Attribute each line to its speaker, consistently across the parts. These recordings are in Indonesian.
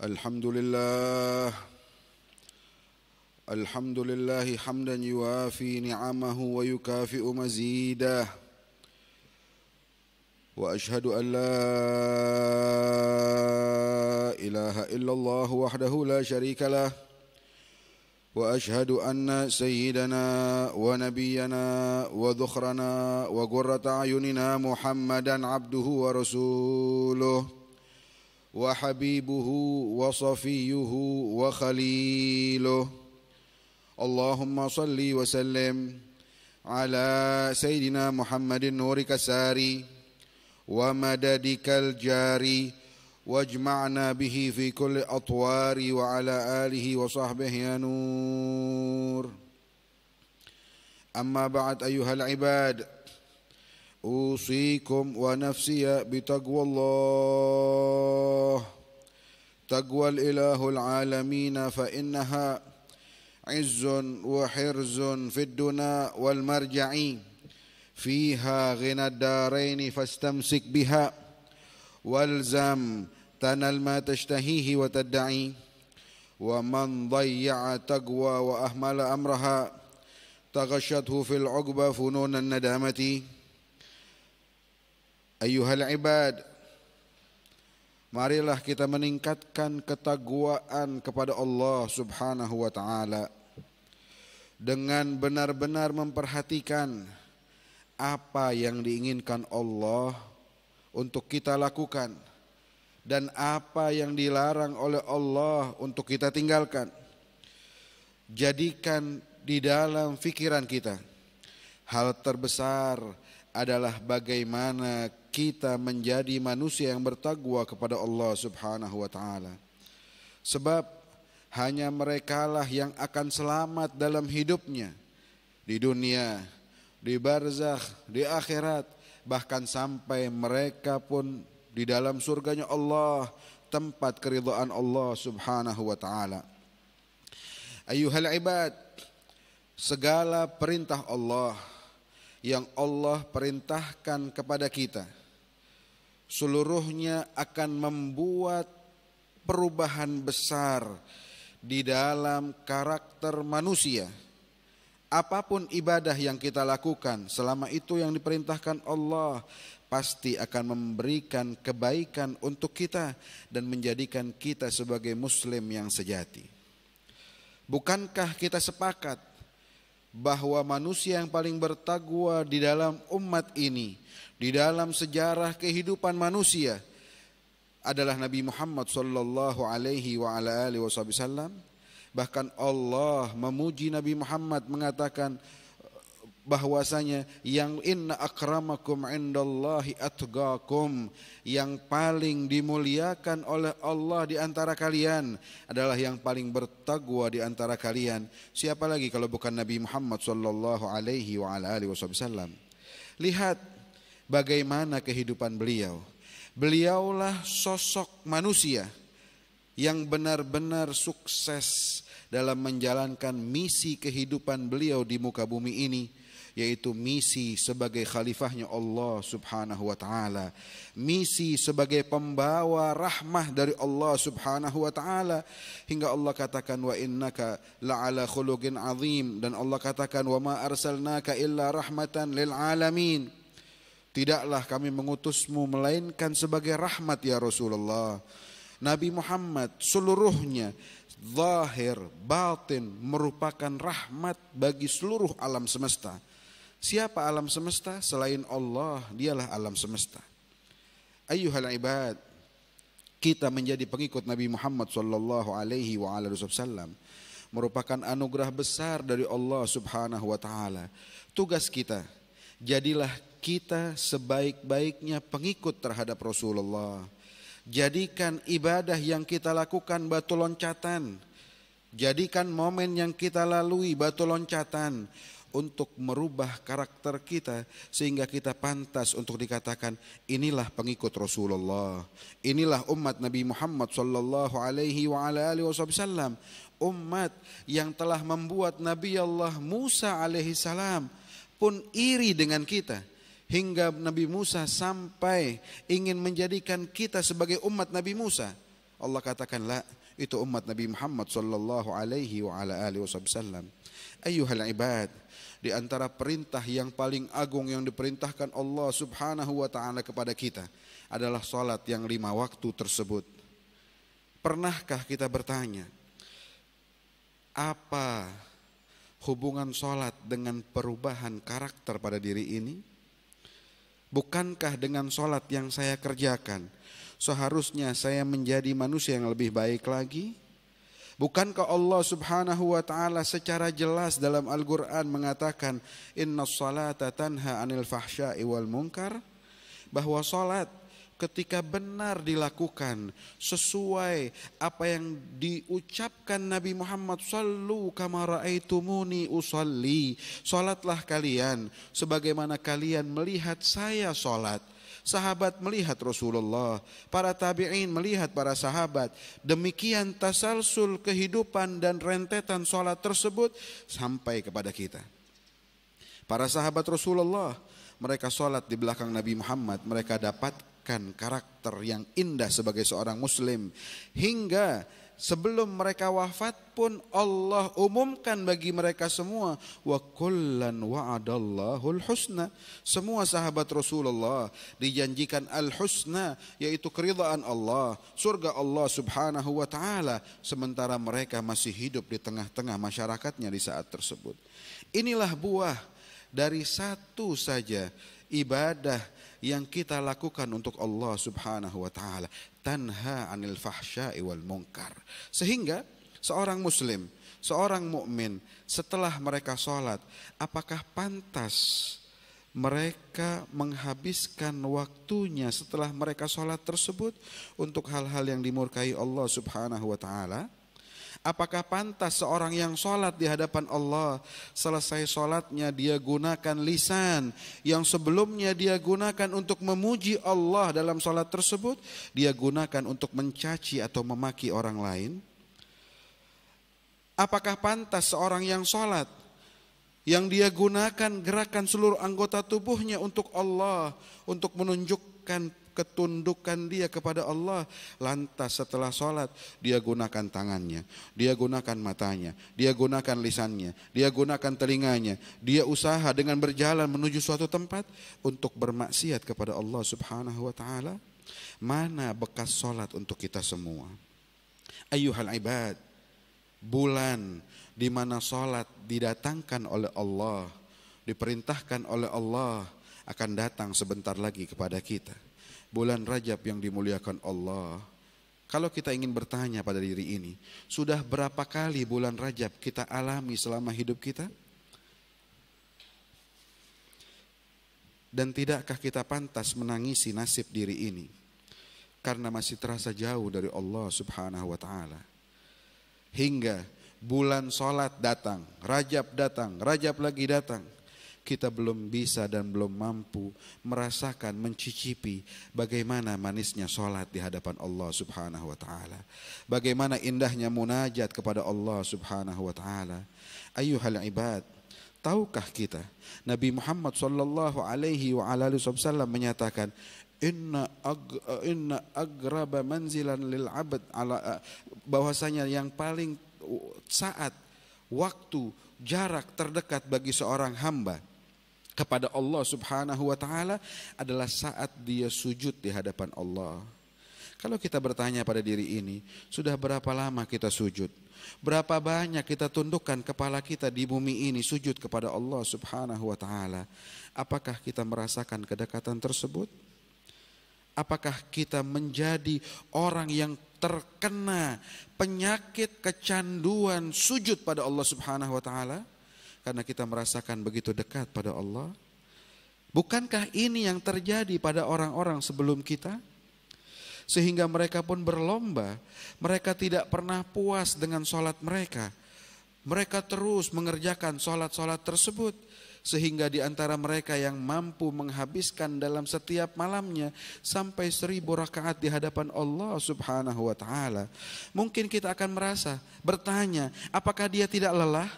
Speaker 1: الحمد لله حمدا يوافي نعمه ويكافئ مزيده وأشهد أن لا إله إلا الله وحده لا شريك له وأشهد أن سيدنا ونبينا وذخرنا وقرة أعيننا محمدا عبده ورسوله وحبيبه وصفيه وخليله اللهم صل وسلم على سيدنا محمد نورك الساري ومددك الجاري واجمعنا به في كل أطوار وعلى آله وصحبه يا نور. أما بعد أيها العباد، أوصيكم ونفسي بتقوى الله، تقوى الإله العالمين، فإنها عز وحرز في الدنا والمرجع، فيها غنى الدارين فاستمسك بها والزم تنل ما تشتهيه وتدعي، ومن ضيع تقوى وأهمل أمرها تغشته في العقبى فنون الندامة. Ayyuhal ibad, marilah kita meningkatkan ketakwaan kepada Allah Subhanahu wa taala dengan benar-benar memperhatikan apa yang diinginkan Allah untuk kita lakukan dan apa yang dilarang oleh Allah untuk kita tinggalkan. Jadikan di dalam pikiran kita hal terbesar adalah bagaimana kita menjadi manusia yang bertakwa kepada Allah Subhanahu wa taala. Sebab hanya merekalah yang akan selamat dalam hidupnya di dunia, di barzakh, di akhirat, bahkan sampai mereka pun di dalam surganya Allah, tempat keridhaan Allah Subhanahu wa taala. Ayyuhal ibad, segala perintah Allah yang Allah perintahkan kepada kita seluruhnya akan membuat perubahan besar di dalam karakter manusia. Apapun ibadah yang kita lakukan selama itu yang diperintahkan Allah pasti akan memberikan kebaikan untuk kita dan menjadikan kita sebagai muslim yang sejati. Bukankah kita sepakat bahwa manusia yang paling bertakwa di dalam umat ini, di dalam sejarah kehidupan manusia adalah Nabi Muhammad sallallahu alaihi wa ala alihi wasallam? Bahkan Allah memuji Nabi Muhammad, mengatakan bahwasanya yang inna akramakum indallahi atqakum, yang paling dimuliakan oleh Allah di antara kalian adalah yang paling bertakwa di antara kalian. Siapa lagi kalau bukan Nabi Muhammad sallallahu alaihi wa ala alihi wasallam? Lihat bagaimana kehidupan beliau. Beliaulah sosok manusia yang benar-benar sukses dalam menjalankan misi kehidupan beliau di muka bumi ini, yaitu misi sebagai khalifahnya Allah Subhanahu wa taala, misi sebagai pembawa rahmah dari Allah Subhanahu wa taala, hingga Allah katakan wa innaka la'ala khuluqin azim, dan Allah katakan wa ma arsalnaka illa rahmatan lil alamin. Tidaklah kami mengutusmu melainkan sebagai rahmat ya Rasulullah. Nabi Muhammad seluruhnya zahir batin merupakan rahmat bagi seluruh alam semesta. Siapa alam semesta? Selain Allah, dialah alam semesta. Ayyuhal ibad, kita menjadi pengikut Nabi Muhammad sallallahu alaihi wa alihi wasallam merupakan anugerah besar dari Allah Subhanahu wa taala. Tugas kita, jadilah kita sebaik-baiknya pengikut terhadap Rasulullah. Jadikan ibadah yang kita lakukan batu loncatan. Jadikan momen yang kita lalui batu loncatan untuk merubah karakter kita sehingga kita pantas untuk dikatakan inilah pengikut Rasulullah. Inilah umat Nabi Muhammad sallallahu alaihi wa ala alihi wasallam, umat yang telah membuat Nabi Allah Musa alaihi salam pun iri dengan kita. Hingga Nabi Musa sampai ingin menjadikan kita sebagai umat Nabi Musa. Allah katakan la, itu umat Nabi Muhammad sallallahu alaihi wa ala alihi wasallam. Ayyuhal ibad, di antara perintah yang paling agung yang diperintahkan Allah Subhanahu wa taala kepada kita adalah salat yang 5 waktu tersebut. Pernahkah kita bertanya, apa hubungan salat dengan perubahan karakter pada diri ini? Bukankah dengan salat yang saya kerjakan seharusnya saya menjadi manusia yang lebih baik lagi? Bukankah Allah Subhanahu wa taala secara jelas dalam Al-Qur'an mengatakan innas salata tanha 'anil fahsya'i wal munkar, bahwa salat ketika benar dilakukan sesuai apa yang diucapkan Nabi Muhammad, sallu kama raaitumuni usalli, salatlah kalian sebagaimana kalian melihat saya salat. Sahabat melihat Rasulullah, para tabi'in melihat para sahabat. Demikian tasalsul kehidupan dan rentetan salat tersebut sampai kepada kita. Para sahabat Rasulullah, mereka salat di belakang Nabi Muhammad, mereka dapatkan karakter yang indah sebagai seorang muslim, hingga sebelum mereka wafat pun Allah umumkan bagi mereka semua, wa kullan wa'adallahul husna. Semua sahabat Rasulullah dijanjikan al-husna, yaitu keridhaan Allah, surga Allah Subhanahu wa taala, sementara mereka masih hidup di tengah-tengah masyarakatnya di saat tersebut. Inilah buah dari satu saja ibadah yang kita lakukan untuk Allah Subhanahu wa taala, tanha 'anil fahsya'i wal munkar. Sehingga seorang muslim, seorang mukmin setelah mereka salat, apakah pantas mereka menghabiskan waktunya setelah mereka salat tersebut untuk hal-hal yang dimurkai Allah Subhanahu wa taala? Apakah pantas seorang yang sholat di hadapan Allah, selesai sholatnya dia gunakan lisan yang sebelumnya dia gunakan untuk memuji Allah dalam sholat tersebut, dia gunakan untuk mencaci atau memaki orang lain? Apakah pantas seorang yang sholat yang dia gunakan gerakan seluruh anggota tubuhnya untuk Allah, untuk menunjukkan ketundukan dia kepada Allah, lantas setelah sholat dia gunakan tangannya, dia gunakan matanya, dia gunakan lisannya, dia gunakan telinganya, dia usaha dengan berjalan menuju suatu tempat untuk bermaksiat kepada Allah Subhanahu wa taala? Mana bekas sholat untuk kita semua? Ayyuhal ibad, bulan di mana sholat didatangkan oleh Allah, diperintahkan oleh Allah, akan datang sebentar lagi kepada kita. Bulan Rajab yang dimuliakan Allah. Kalau kita ingin bertanya pada diri ini, sudah berapa kali bulan Rajab kita alami selama hidup kita? Dan tidakkah kita pantas menangisi nasib diri ini karena masih terasa jauh dari Allah Subhanahu wa taala? Hingga bulan sholat datang, Rajab lagi datang, kita belum bisa dan belum mampu merasakan, mencicipi bagaimana manisnya sholat di hadapan Allah Subhanahu wa taala, bagaimana indahnya munajat kepada Allah Subhanahu wa taala. Ayyuhal ibad, tahukah kita Nabi Muhammad sallallahu alaihi wa alihi wasallam menyatakan, inna agraba manzilan lil abd ala, bahwasanya yang paling saat, waktu, jarak terdekat bagi seorang hamba kepada Allah Subhanahu wa taala adalah saat dia sujud di hadapan Allah. Kalau kita bertanya pada diri ini, sudah berapa lama kita sujud? Berapa banyak kita tundukkan kepala kita di bumi ini sujud kepada Allah Subhanahu wa taala? Apakah kita merasakan kedekatan tersebut? Apakah kita menjadi orang yang terkena penyakit kecanduan sujud pada Allah Subhanahu wa taala karena kita merasakan begitu dekat pada Allah? Bukankah ini yang terjadi pada orang-orang sebelum kita? Sehingga mereka pun berlomba, mereka tidak pernah puas dengan sholat mereka. Mereka terus mengerjakan sholat-sholat tersebut. Sehingga di antara mereka yang mampu menghabiskan dalam setiap malamnya sampai 1000 rakaat di hadapan Allah Subhanahu wa taala. Mungkin kita akan merasa, bertanya, apakah dia tidak lelah?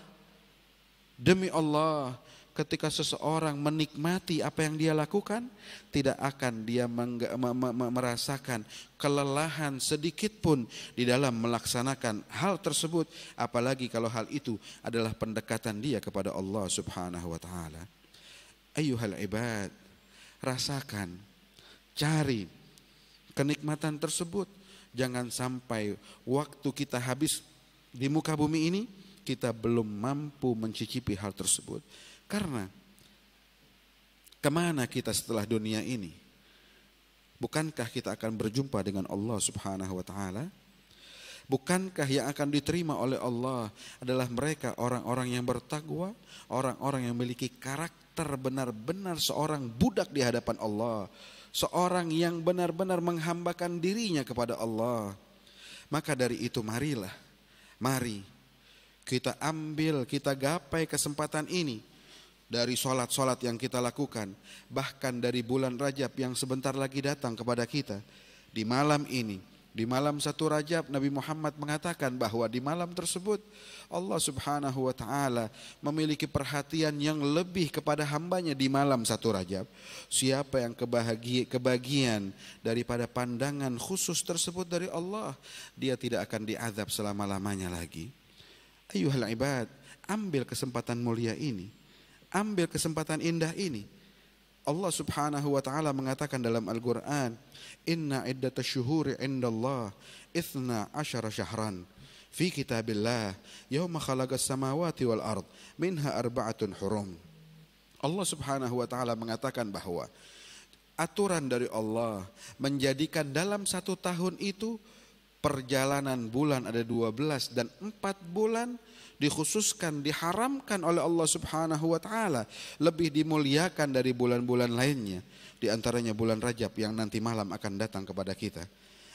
Speaker 1: Demi Allah, ketika seseorang menikmati apa yang dia lakukan, tidak akan dia merasakan kelelahan sedikit pun di dalam melaksanakan hal tersebut, apalagi kalau hal itu adalah pendekatan dia kepada Allah Subhanahu wa taala. Ayyuhal ibad, rasakan, cari kenikmatan tersebut. Jangan sampai waktu kita habis di muka bumi ini kita belum mampu mencicipi hal tersebut. Karena kemana kita setelah dunia ini? Bukankah kita akan berjumpa dengan Allah Subhanahu wa taala? Bukankah yang akan diterima oleh Allah adalah mereka orang-orang yang bertakwa, orang-orang yang memiliki karakter benar-benar seorang budak di hadapan Allah, seorang yang benar-benar menghambakan dirinya kepada Allah. Maka dari itu mari kita ambil, kita gapai kesempatan ini dari sholat-sholat yang kita lakukan, bahkan dari bulan Rajab yang sebentar lagi datang kepada kita. Di malam ini, di malam 1 Rajab, Nabi Muhammad mengatakan bahwa di malam tersebut Allah Subhanahu wa taala memiliki perhatian yang lebih kepada hambanya di malam 1 Rajab. Siapa yang kebagian daripada pandangan khusus tersebut dari Allah, dia tidak akan diazab selama-lamanya lagi. Ayyuhal ibad, ambil kesempatan mulia ini, ambil kesempatan indah ini. Allah Subhanahu wa taala mengatakan dalam Al-Qur'an, "Inna iddatash syuhuri 'indallah 12 syahran fi kitabillah yauma khalaqas samawati wal ard minha arba'atun hurum." Allah Subhanahu wa taala mengatakan bahwa aturan dari Allah menjadikan dalam 1 tahun itu perjalanan bulan ada 12 dan 4 bulan dikhususkan, diharamkan oleh Allah Subhanahu wa taala, lebih dimuliakan dari bulan-bulan lainnya, di antaranya bulan Rajab yang nanti malam akan datang kepada kita.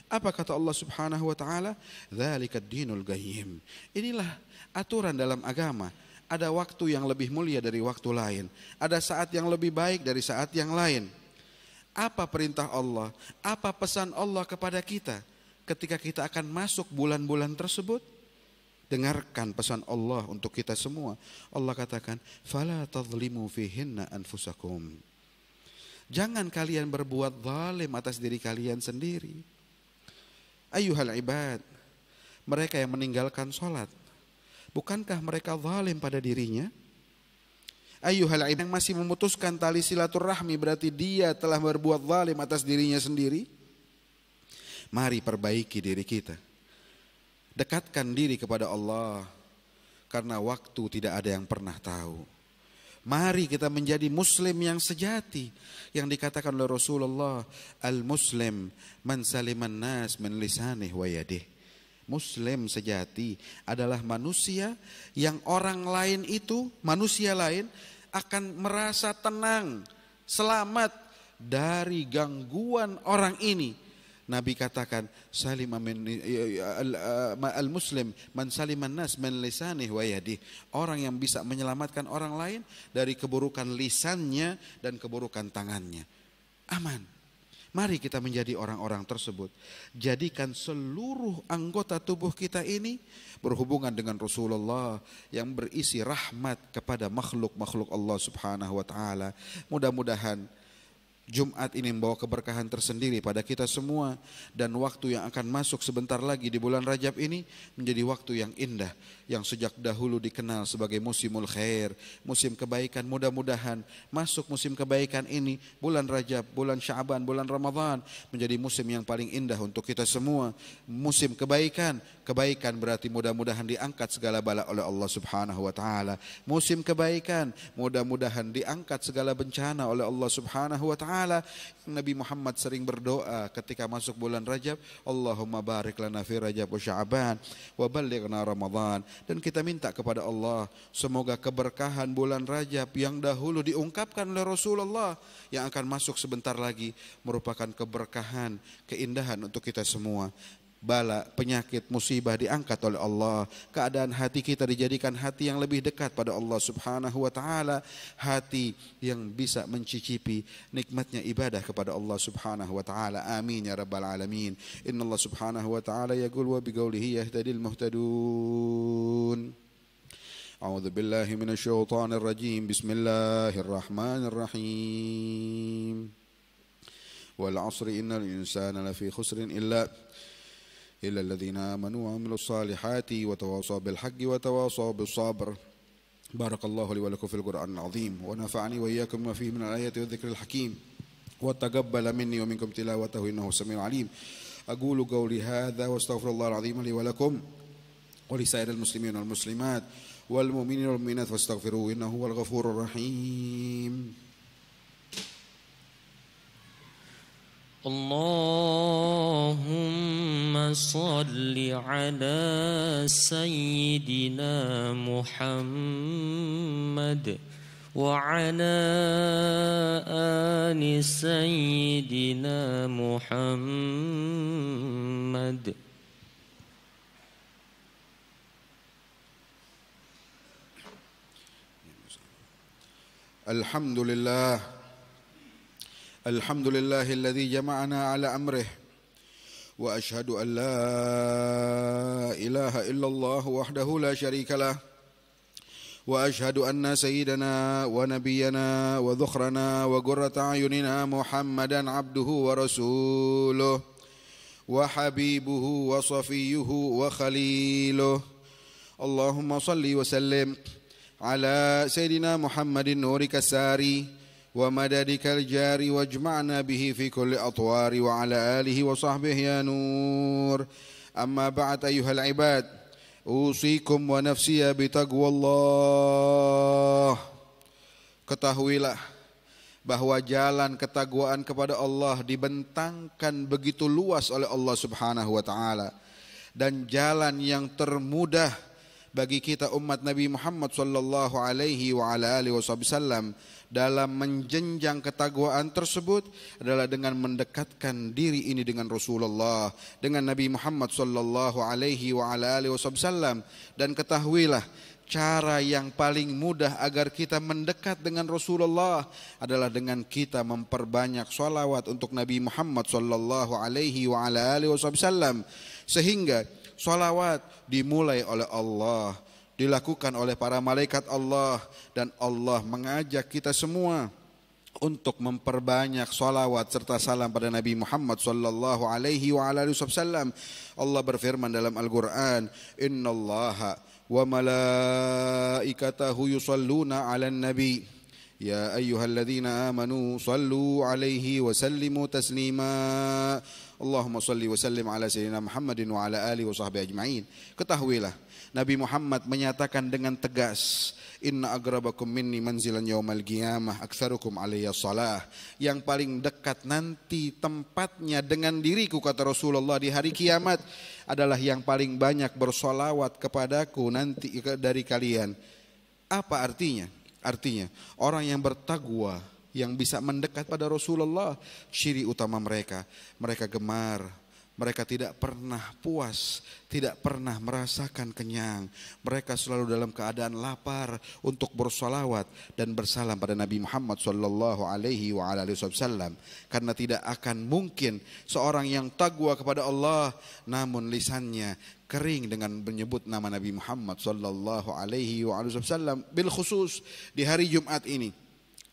Speaker 1: Apa kata Allah Subhanahu wa taala? Dzalikad dinul qayyim. Inilah aturan dalam agama. Ada waktu yang lebih mulia dari waktu lain, ada saat yang lebih baik dari saat yang lain. Apa perintah Allah? Apa pesan Allah kepada kita ketika kita akan masuk bulan-bulan tersebut? Dengarkan pesan Allah untuk kita semua. Allah katakan, "Fala tadhlimu fihinna anfusakum." Jangan kalian berbuat zalim atas diri kalian sendiri. Ayyuhal ibad, mereka yang meninggalkan sholat, bukankah mereka zalim pada dirinya? Ayyuhal ibad, yang masih memutuskan tali silaturahmi berarti dia telah berbuat zalim atas dirinya sendiri. Mari perbaiki diri kita, dekatkan diri kepada Allah, karena waktu tidak ada yang pernah tahu. Mari kita menjadi muslim yang sejati, yang dikatakan oleh Rasulullah, al-muslim man saliman nas min lisanih wa yadih. Muslim sejati adalah manusia yang orang lain itu, manusia lain akan merasa tenang, selamat dari gangguan orang ini. Nabi katakan, al-muslim man saliman nas min lisanih wa yadih. Orang yang bisa menyelamatkan orang lain dari keburukan lisannya dan keburukan tangannya. Aman. Mari kita menjadi orang-orang tersebut. Jadikan seluruh anggota tubuh kita ini berhubungan dengan Rasulullah yang berisi rahmat kepada makhluk-makhluk Allah Subhanahu wa taala. Mudah-mudahan Jumat ini membawa keberkahan tersendiri pada kita semua, dan waktu yang akan masuk sebentar lagi di bulan Rajab ini menjadi waktu yang indah, yang sejak dahulu dikenal sebagai musimul khair, musim kebaikan. Mudah-mudahan masuk musim kebaikan ini, bulan Rajab, bulan Sya'ban, bulan Ramadan, menjadi musim yang paling indah untuk kita semua. Musim kebaikan, kebaikan berarti mudah-mudahan diangkat segala bala oleh Allah Subhanahu wa taala. Musim kebaikan, mudah-mudahan diangkat segala bencana oleh Allah Subhanahu wa taala. Nabi Muhammad sering berdoa ketika masuk bulan Rajab, Allahumma barik lana fi Rajab wa Sya'ban wa ballighna Ramadan. Dan kita minta kepada Allah, semoga keberkahan bulan Rajab yang dahulu diungkapkan oleh Rasulullah yang akan masuk sebentar lagi merupakan keberkahan, keindahan untuk kita semua. Bala, penyakit, musibah diangkat oleh Allah. Keadaan hati kita dijadikan hati yang lebih dekat pada Allah Subhanahu wa taala, hati yang bisa mencicipi nikmatnya ibadah kepada Allah Subhanahu wa taala. Amin ya rabbal alamin. Innallah Subhanahu wa taala yaqul wa biqaulihi yahtadil muhtadun. أعوذ بالله من الشيطان الرجيم بسم الله الرحمن الرحيم والعصر إن الإنسان لفي خسر إلا الذين آمنوا وعملوا الصالحات وتواصوا بالحق وتواصوا بالصبر بارك الله لي ولكم في القرآن العظيم ونفعني وإياكم ما فيه من الآيات والذكر الحكيم وتقبل مني ومنكم تلاوته إنه سميع عليم أقول قولي هذا واستغفر الله العظيم لي ولكم ولسائر المسلمين والمسلمات والمؤمنين والمؤمنات فاستغفروه إنه هو الغفور الرحيم.
Speaker 2: اللهم صل على سيدنا محمد وعلى آل سيدنا محمد.
Speaker 1: الحمد لله الذي جمعنا على أمره وأشهد أن لا إله إلا الله وحده لا شريك له وأشهد أن سيدنا ونبينا وذخرنا وقرة أعيننا محمدا عبده ورسوله وحبيبه وصفيه وخليله. اللهم صل وسلم على سيدنا محمد نورك الساري ومددك الجاري واجمعنا به في كل أطوار وعلى آله وصحبه يا نور. أما بعد أيها العباد أوصيكم ونفسي بتقوى الله. Ketahuilah bahwa jalan ketakwaan kepada Allah dibentangkan begitu luas oleh Allah Subhanahu wa taala, dan jalan yang termudah bagi kita umat Nabi Muhammad sallallahu alaihi wa ala alihi wasallam dalam menjenjang ketakwaan tersebut adalah dengan mendekatkan diri ini dengan Rasulullah, dengan Nabi Muhammad sallallahu alaihi wa ala alihi wasallam. Dan ketahuilah cara yang paling mudah agar kita mendekat dengan Rasulullah adalah dengan kita memperbanyak sholawat untuk Nabi Muhammad sallallahu alaihi wa ala alihi wasallam, sehingga sholawat dimulai oleh Allah, dilakukan oleh para malaikat Allah, dan Allah mengajak kita semua untuk memperbanyak sholawat serta salam pada Nabi Muhammad sallallahu alaihi wa alihi wasallam. Allah berfirman dalam Al-Quran, Innallaha wa malaikatahu yusalluna 'alan nabi ya ayyuhalladzina amanu sallu 'alaihi wa sallimu taslima. Allahumma salli wa sallim ala sayyidina Muhammadin wa ala alihi wa sahbihi ajma'in. Ketahuilah Nabi Muhammad menyatakan dengan tegas, Inna agrabakum minni manzilan yaumal qiyamah aktsarukum alayya shalah. Yang paling dekat nanti tempatnya dengan diriku, kata Rasulullah, di hari kiamat adalah yang paling banyak bersolawat kepadaku nanti dari kalian. Apa artinya? Artinya orang yang bertakwa, yang bisa mendekat pada Rasulullah, ciri utama mereka gemar, mereka tidak pernah puas, tidak pernah merasakan kenyang. Mereka selalu dalam keadaan lapar untuk bersolawat dan bersalam pada Nabi Muhammad sallallahu alaihi wa alihi wasallam. Karena tidak akan mungkin seorang yang takwa kepada Allah namun lisannya kering dengan menyebut nama Nabi Muhammad sallallahu alaihi wa alihi wasallam. Bil khusus di hari Jumat ini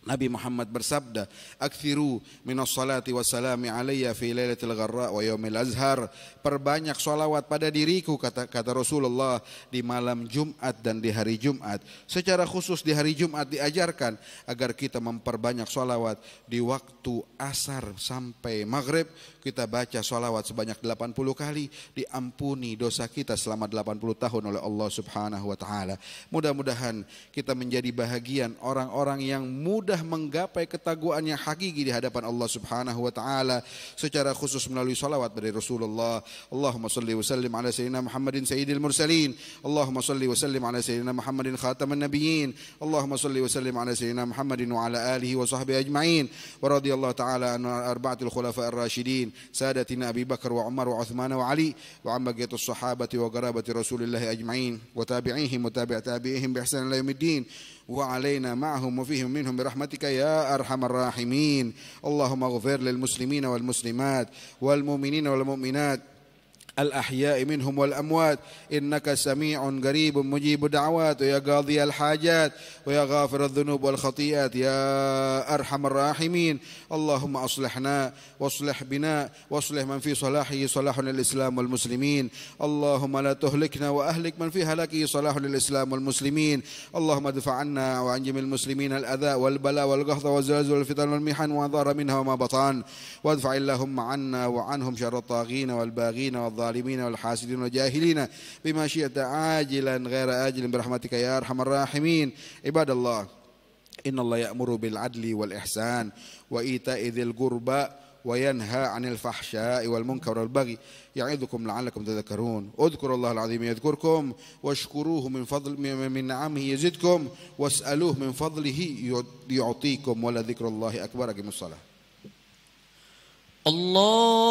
Speaker 1: Nabi Muhammad bersabda, "Aktsiru minas salati wassalami alayya fi lailatul gharra wa yaumil azhar." Perbanyak salawat pada diriku, kata Rasulullah, di malam Jumat dan di hari Jumat. Secara khusus di hari Jumat diajarkan agar kita memperbanyak salawat di waktu asar sampai maghrib. Kita baca salawat sebanyak 80 kali, diampuni dosa kita selama 80 tahun oleh Allah Subhanahu wa taala. Mudah-mudahan kita menjadi bahagian orang-orang yang mudah menggapai ketakwaan yang hakiki di hadapan Allah Subhanahu wa taala, secara khusus melalui salawat dari Rasulullah. Allahumma salli wa sallim ala sayyidina Muhammadin sayyidil mursalin. Allahumma salli wa sallim ala sayyidina Muhammadin khataman nabiyyin. Allahumma salli wa sallim ala sayyidina Muhammadin wa ala alihi wa sahbihi ajma'in. Wa radiyallahu ta'ala an arba'atil khulafa'ir rasyidin sadatina Abi Bakar wa Umar wa Uthman wa Ali wa an baqiyatus sahabati wa qarabati Rasulillah ajma'in wa tabi'ihim wa tabi' tabi'ihim bi ihsan ila yaumiddin. وعلينا معهم وفيهم منهم برحمتك يا أرحم الراحمين. اللهم اغفر للمسلمين والمسلمات والمؤمنين والمؤمنات الأحياء منهم والأموات إنك سميع قريب مجيب الدعوات ويا قاضي الحاجات ويا غافر الذنوب والخطيئات يا أرحم الراحمين. اللهم أصلحنا واصلح بنا واصلح من في صلاحه صلاح للإسلام والمسلمين. اللهم لا تهلكنا وأهلك من في هلاكه صلاح للإسلام والمسلمين. اللهم ادفع عنا وعن جميع المسلمين الأذى والبلاء والقحط والزلازل والفتن والمحن وما ظهر منها وما بطن. وادفع اللهم عنا وعنهم شر الطاغين والباغين والظالمين والحاسدين والجاهلين بما شئت عاجلا غير آجل برحمتك يا أرحم الراحمين. عباد الله، إن الله يأمر بالعدل والإحسان وإيتاء ذي القربى وينهى عن الفحشاء والمنكر والبغي يعظكم لعلكم تذكرون. اذكروا الله العظيم يذكركم واشكروه من نعمه يزدكم واسألوه من فضله يعطيكم ولذكر الله أكبر. أقيموا الصلاة.
Speaker 2: الله